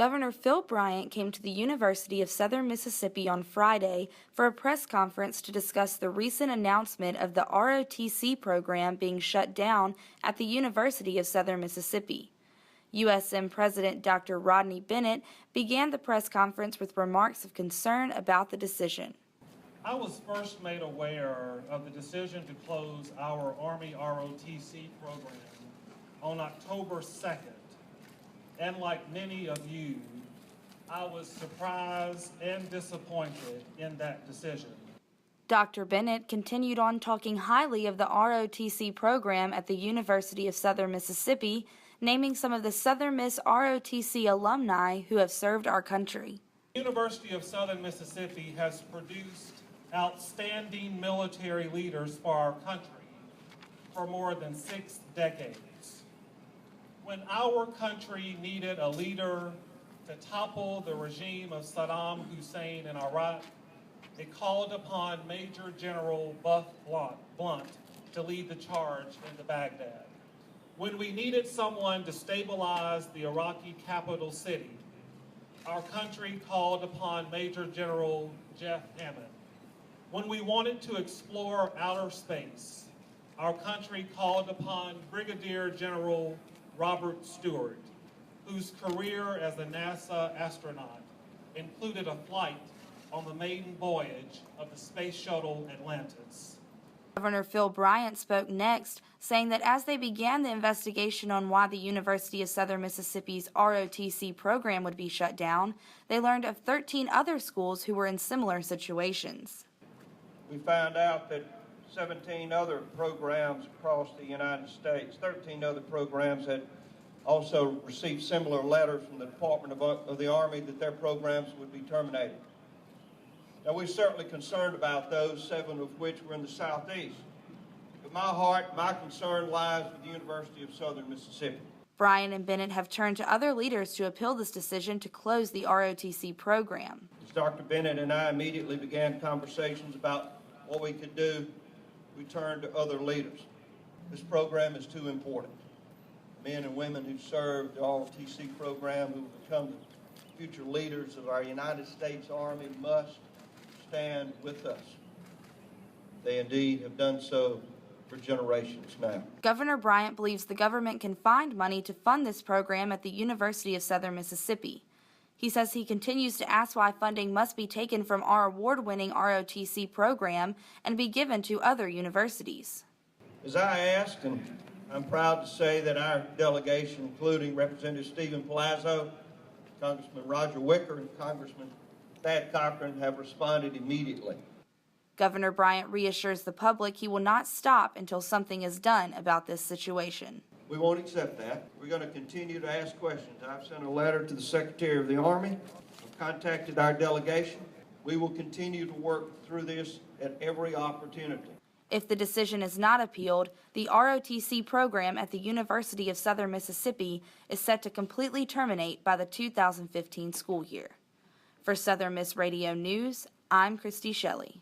Governor Phil Bryant came to the University of Southern Mississippi on Friday for a press conference to discuss the recent announcement of the ROTC program being shut down at the University of Southern Mississippi. USM President Dr. Rodney Bennett began the press conference with remarks of concern about the decision. I was first made aware of the decision to close our Army ROTC program on October 2nd. And like many of you, I was surprised and disappointed in that decision. Dr. Bennett continued on talking highly of the ROTC program at the University of Southern Mississippi, naming some of the Southern Miss ROTC alumni who have served our country. The University of Southern Mississippi has produced outstanding military leaders for our country for more than 6 decades. When our country needed a leader to topple the regime of Saddam Hussein in Iraq, it called upon Major General Buff Blunt to lead the charge into Baghdad. When we needed someone to stabilize the Iraqi capital city, our country called upon Major General Jeff Hammond. When we wanted to explore outer space, our country called upon Brigadier General Robert Stewart, whose career as a NASA astronaut included a flight on the maiden voyage of the Space Shuttle Atlantis. Governor Phil Bryant spoke next, saying that as they began the investigation on why the University of Southern Mississippi's ROTC program would be shut down, they learned of 13 other schools who were in similar situations. We found out that 17 other programs across the United States, 13 other programs had also received similar letters from the Department of the Army that their programs would be terminated. Now, we're certainly concerned about those, 7 of which were in the Southeast. But my concern lies with the University of Southern Mississippi. Bryant and Bennett have turned to other leaders to appeal this decision to close the ROTC program. As Dr. Bennett and I immediately began conversations about what we could do, we turned to other leaders. This program is too important. Men and women who served the ROTC program, who will become the future leaders of our United States Army, must stand with us. They indeed have done so for generations now. Governor Bryant believes the government can find money to fund this program at the University of Southern Mississippi. He says he continues to ask why funding must be taken from our award-winning ROTC program and be given to other universities. As I asked, and I'm proud to say that our delegation, including Representative Stephen Palazzo, Congressman Roger Wicker, and Congressman Thad Cochran, have responded immediately. Governor Bryant reassures the public he will not stop until something is done about this situation. We won't accept that. We're going to continue to ask questions. I've sent a letter to the Secretary of the Army. I've contacted our delegation. We will continue to work through this at every opportunity. If the decision is not appealed, the ROTC program at the University of Southern Mississippi is set to completely terminate by the 2015 school year. For Southern Miss Radio News, I'm Kristy Shelley.